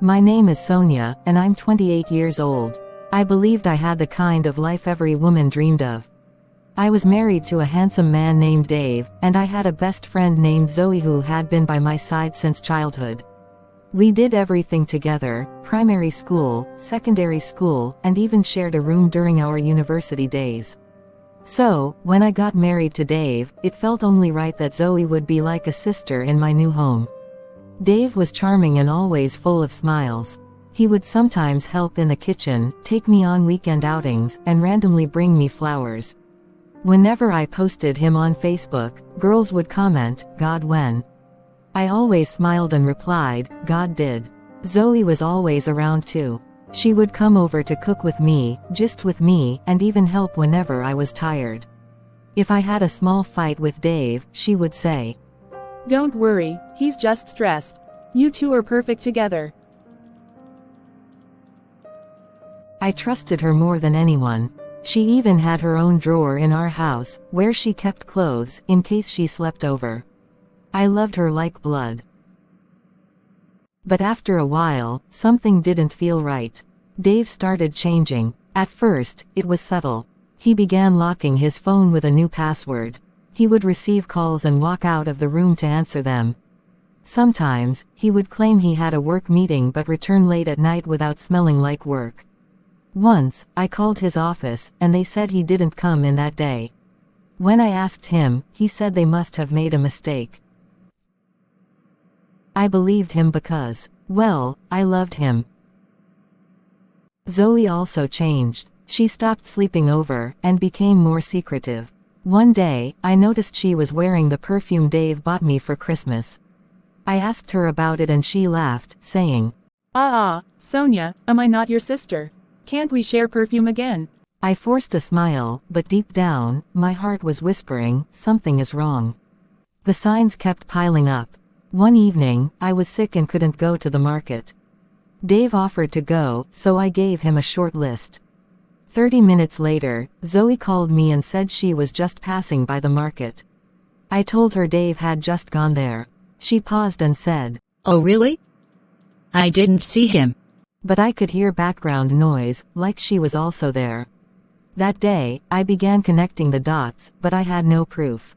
My name is Sonia, and I'm 28 years old. I believed I had the kind of life every woman dreamed of. I was married to a handsome man named Dave, and I had a best friend named Zoe who had been by my side since childhood. We did everything together, primary school, secondary school, and even shared a room during our university days. So, when I got married to Dave, it felt only right that Zoe would be like a sister in my new home. Dave was charming and always full of smiles. He would sometimes help in the kitchen, take me on weekend outings, and randomly bring me flowers. Whenever I posted him on Facebook, girls would comment, "God when?" I always smiled and replied, "God did." Zoe was always around too. She would come over to cook with me, gist with me, and even help whenever I was tired. If I had a small fight with Dave, she would say, "Don't worry, he's just stressed. You two are perfect together." I trusted her more than anyone. She even had her own drawer in our house, where she kept clothes, in case she slept over. I loved her like blood. But after a while, something didn't feel right. Dave started changing. At first, it was subtle. He began locking his phone with a new password. He would receive calls and walk out of the room to answer them. Sometimes, he would claim he had a work meeting but return late at night without smelling like work. Once, I called his office, and they said he didn't come in that day. When I asked him, he said they must have made a mistake. I believed him because, well, I loved him. Zoe also changed. She stopped sleeping over, and became more secretive. One day, I noticed she was wearing the perfume Dave bought me for Christmas. I asked her about it and she laughed, saying, Sonia, am I not your sister? Can't we share perfume again?" I forced a smile, but deep down, my heart was whispering, something is wrong. The signs kept piling up. One evening, I was sick and couldn't go to the market. Dave offered to go, so I gave him a short list. 30 minutes later, Zoe called me and said she was just passing by the market. I told her Dave had just gone there. She paused and said, "Oh really? I didn't see him." But I could hear background noise, like she was also there. That day, I began connecting the dots, but I had no proof.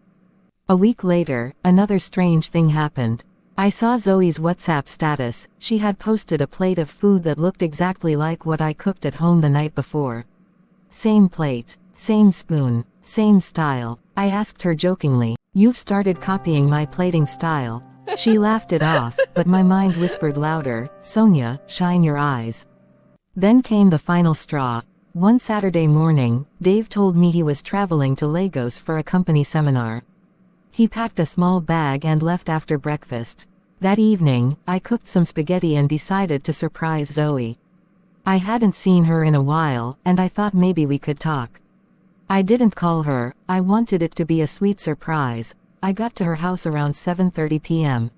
A week later, another strange thing happened. I saw Zoe's WhatsApp status. She had posted a plate of food that looked exactly like what I cooked at home the night before. Same plate, same spoon, same style. I asked her jokingly, "You've started copying my plating style." She laughed it off, but my mind whispered louder, "Sonia, shine your eyes." Then came the final straw. One Saturday morning, Dave told me he was traveling to Lagos for a company seminar. He packed a small bag and left after breakfast. That evening, I cooked some spaghetti and decided to surprise Zoe. I hadn't seen her in a while, and I thought maybe we could talk. I didn't call her. I wanted it to be a sweet surprise. I got to her house around 7:30 p.m.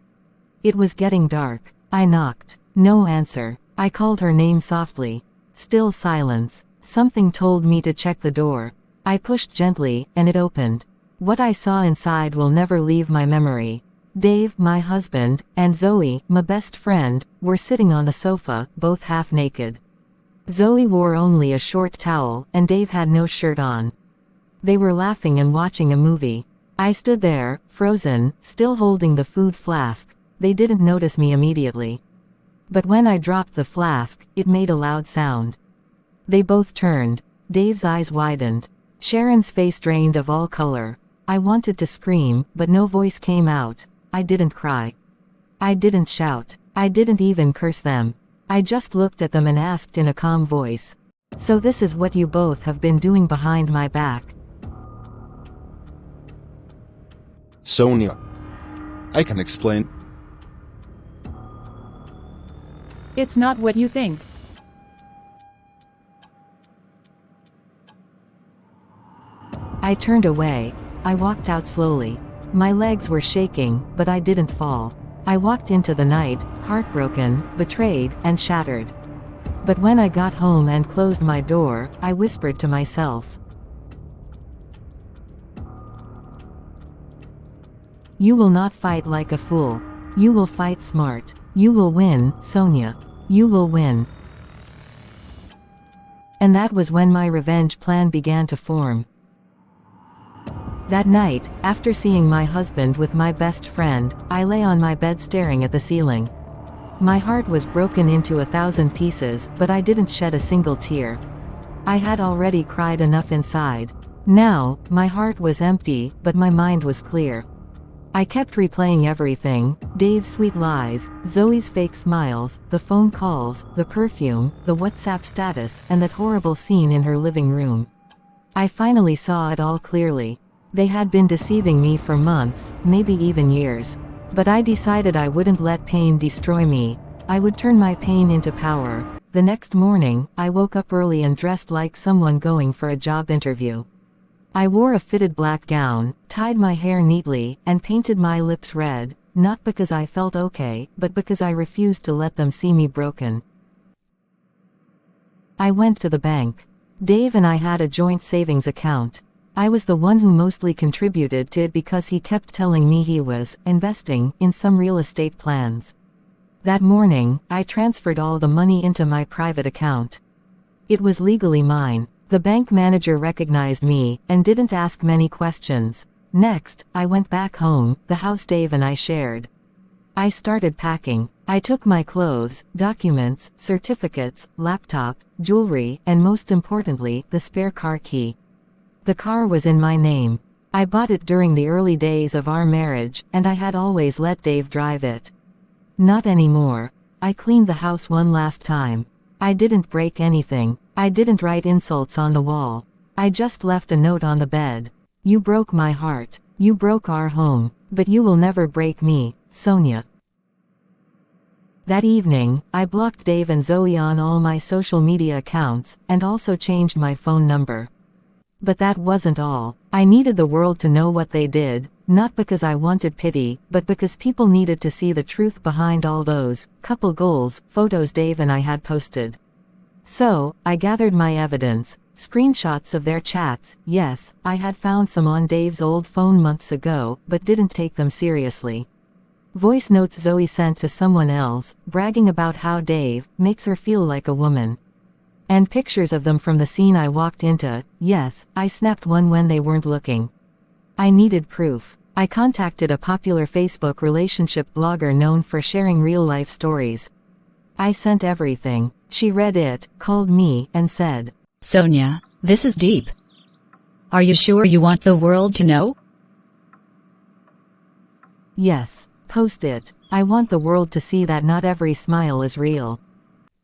It was getting dark. I knocked. No answer. I called her name softly. Still silence. Something told me to check the door. I pushed gently, and it opened. What I saw inside will never leave my memory. Dave, my husband, and Zoe, my best friend, were sitting on the sofa, both half naked. Zoe wore only a short towel, and Dave had no shirt on. They were laughing and watching a movie. I stood there, frozen, still holding the food flask. They didn't notice me immediately. But when I dropped the flask, it made a loud sound. They both turned. Dave's eyes widened. Sharon's face drained of all color. I wanted to scream, but no voice came out. I didn't cry. I didn't shout. I didn't even curse them. I just looked at them and asked in a calm voice, "So this is what you both have been doing behind my back?" Sonia, I can explain. It's not what you think. I turned away. I walked out slowly. My legs were shaking, but I didn't fall. I walked into the night, heartbroken, betrayed, and shattered. But when I got home and closed my door, I whispered to myself, "You will not fight like a fool. You will fight smart. You will win, Sonia. You will win. And that was when my revenge plan began to form. That night, after seeing my husband with my best friend, I lay on my bed staring at the ceiling. My heart was broken into 1,000 pieces, but I didn't shed a single tear. I had already cried enough inside. Now, my heart was empty, but my mind was clear. I kept replaying everything: Dave's sweet lies, Zoe's fake smiles, the phone calls, the perfume, the WhatsApp status, and that horrible scene in her living room. I finally saw it all clearly. They had been deceiving me for months, maybe even years. But I decided I wouldn't let pain destroy me. I would turn my pain into power. The next morning, I woke up early and dressed like someone going for a job interview. I wore a fitted black gown, tied my hair neatly, and painted my lips red, not because I felt okay, but because I refused to let them see me broken. I went to the bank. Dave and I had a joint savings account. I was the one who mostly contributed to it because he kept telling me he was investing in some real estate plans. That morning, I transferred all the money into my private account. It was legally mine. The bank manager recognized me, and didn't ask many questions. Next, I went back home, the house Dave and I shared. I started packing. I took my clothes, documents, certificates, laptop, jewelry, and most importantly, the spare car key. The car was in my name. I bought it during the early days of our marriage, and I had always let Dave drive it. Not anymore. I cleaned the house one last time. I didn't break anything. I didn't write insults on the wall. I just left a note on the bed. You broke my heart. You broke our home. But you will never break me, Sonia. That evening, I blocked Dave and Zoe on all my social media accounts, and also changed my phone number. But that wasn't all. I needed the world to know what they did, not because I wanted pity, but because people needed to see the truth behind all those couple goals photos Dave and I had posted. So, I gathered my evidence, screenshots of their chats. Yes, I had found some on Dave's old phone months ago, but didn't take them seriously. Voice notes Zoe sent to someone else, bragging about how Dave makes her feel like a woman. And pictures of them from the scene I walked into. Yes, I snapped one when they weren't looking. I needed proof. I contacted a popular Facebook relationship blogger known for sharing real-life stories. I sent everything. She read it, called me, and said, Sonia, this is deep. Are you sure you want the world to know? Yes, post it. I want the world to see that not every smile is real.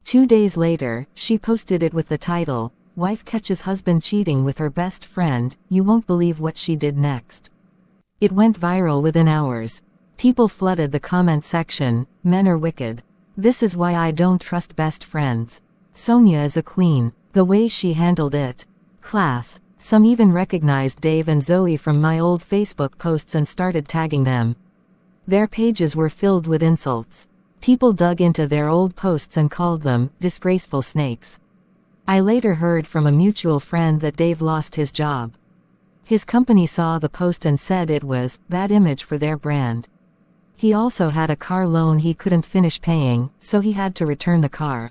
2 days later, she posted it with the title, Wife Catches Husband Cheating with Her Best Friend, You Won't Believe What She Did Next. It went viral within hours. People flooded the comment section, men are wicked. This is why I don't trust best friends. Sonia is a queen. The way she handled it. Class. Some even recognized Dave and Zoe from my old Facebook posts and started tagging them. Their pages were filled with insults. People dug into their old posts and called them disgraceful snakes. I later heard from a mutual friend that Dave lost his job. His company saw the post and said it was bad image for their brand. He also had a car loan he couldn't finish paying, so he had to return the car.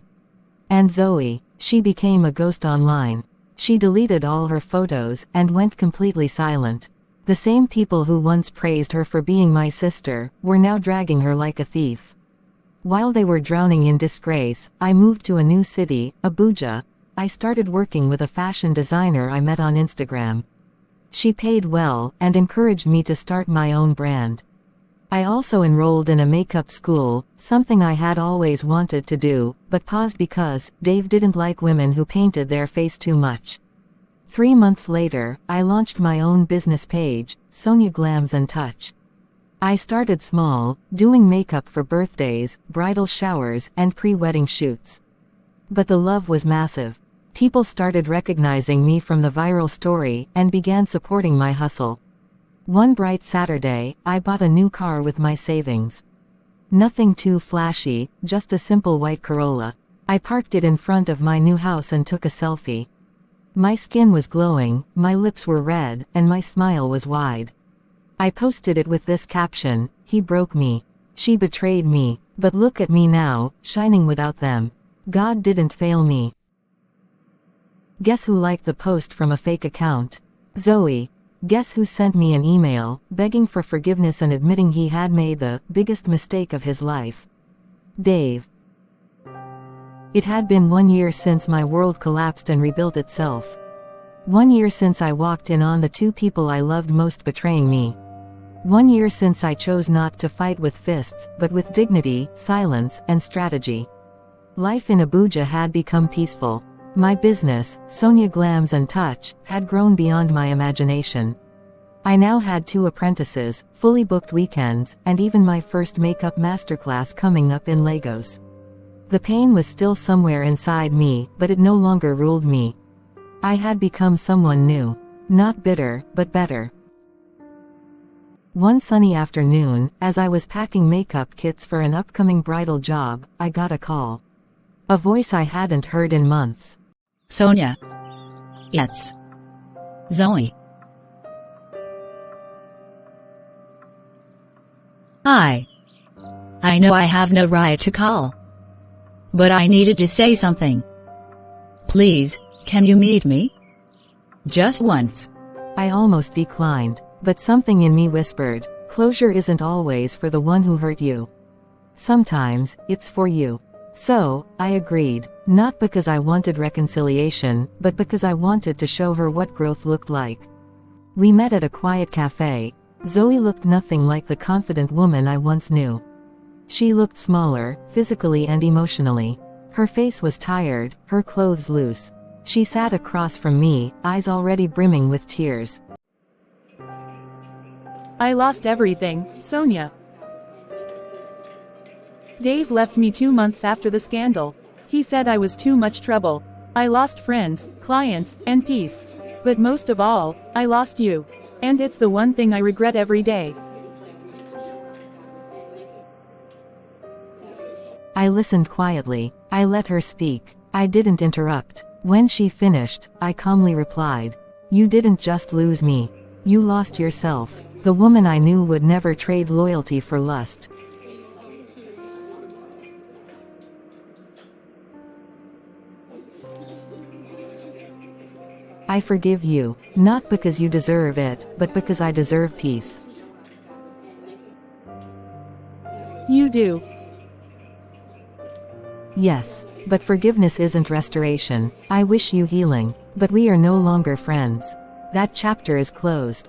And Zoe, she became a ghost online. She deleted all her photos and went completely silent. The same people who once praised her for being my sister were now dragging her like a thief. While they were drowning in disgrace, I moved to a new city, Abuja. I started working with a fashion designer I met on Instagram. She paid well and encouraged me to start my own brand. I also enrolled in a makeup school, something I had always wanted to do, but paused because Dave didn't like women who painted their face too much. 3 months later, I launched my own business page, Sonia Glams and Touch. I started small, doing makeup for birthdays, bridal showers, and pre-wedding shoots. But the love was massive. People started recognizing me from the viral story and began supporting my hustle. One bright Saturday, I bought a new car with my savings. Nothing too flashy, just a simple white Corolla. I parked it in front of my new house and took a selfie. My skin was glowing, my lips were red, and my smile was wide. I posted it with this caption, "He broke me. She betrayed me. But look at me now, shining without them. God didn't fail me. Guess who liked the post from a fake account? Zoe. Guess who sent me an email, begging for forgiveness and admitting he had made the biggest mistake of his life? Dave. It had been 1 year since my world collapsed and rebuilt itself. 1 year since I walked in on the two people I loved most betraying me. 1 year since I chose not to fight with fists, but with dignity, silence, and strategy. Life in Abuja had become peaceful. My business, Sonia Glams and Touch, had grown beyond my imagination. I now had 2 apprentices, fully booked weekends, and even my first makeup masterclass coming up in Lagos. The pain was still somewhere inside me, but it no longer ruled me. I had become someone new. Not bitter, but better. One sunny afternoon, as I was packing makeup kits for an upcoming bridal job, I got a call. A voice I hadn't heard in months. Sonia. It's Zoe. Hi. I know I have no right to call, but I needed to say something. Please, can you meet me? Just once. I almost declined, but something in me whispered, closure isn't always for the one who hurt you. Sometimes, it's for you. So, I agreed, not because I wanted reconciliation, but because I wanted to show her what growth looked like. We met at a quiet cafe. Zoe looked nothing like the confident woman I once knew. She looked smaller, physically and emotionally. Her face was tired, her clothes loose. She sat across from me, eyes already brimming with tears. I lost everything, Sonia. Dave left me 2 months after the scandal. He said I was too much trouble. I lost friends, clients, and peace. But most of all, I lost you. And it's the one thing I regret every day. I listened quietly. I let her speak. I didn't interrupt. When she finished, I calmly replied, "You didn't just lose me. You lost yourself. The woman I knew would never trade loyalty for lust." I forgive you, not because you deserve it, but because I deserve peace. You do. Yes, but forgiveness isn't restoration. I wish you healing, but we are no longer friends. That chapter is closed.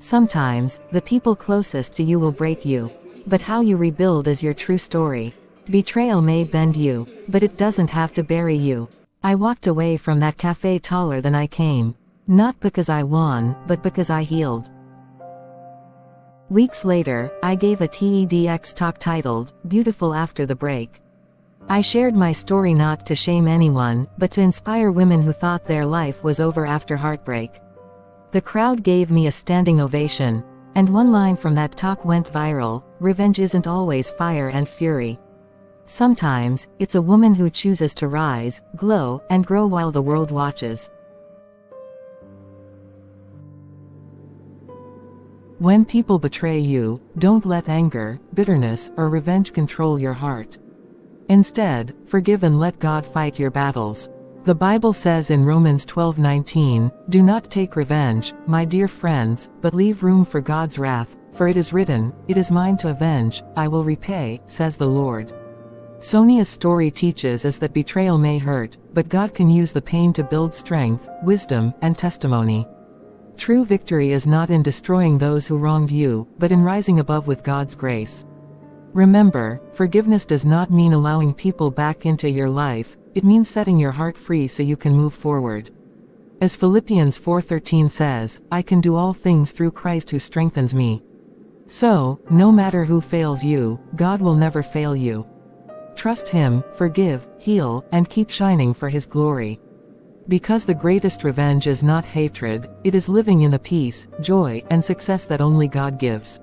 Sometimes, the people closest to you will break you. But how you rebuild is your true story. Betrayal may bend you, but it doesn't have to bury you. I walked away from that cafe taller than I came. Not because I won, but because I healed. Weeks later, I gave a TEDx talk titled, "Beautiful After the Break." I shared my story not to shame anyone, but to inspire women who thought their life was over after heartbreak. The crowd gave me a standing ovation. And one line from that talk went viral: revenge isn't always fire and fury. Sometimes, it's a woman who chooses to rise, glow, and grow while the world watches. When people betray you, don't let anger, bitterness, or revenge control your heart. Instead, forgive and let God fight your battles. The Bible says in Romans 12:19, "Do not take revenge, my dear friends, but leave room for God's wrath, for it is written, 'It is mine to avenge, I will repay,' says the Lord." Sonia's story teaches us that betrayal may hurt, but God can use the pain to build strength, wisdom, and testimony. True victory is not in destroying those who wronged you, but in rising above with God's grace. Remember, forgiveness does not mean allowing people back into your life, it means setting your heart free so you can move forward. As Philippians 4:13 says, "I can do all things through Christ who strengthens me." So, no matter who fails you, God will never fail you. Trust Him, forgive, heal, and keep shining for His glory. Because the greatest revenge is not hatred, it is living in the peace, joy, and success that only God gives.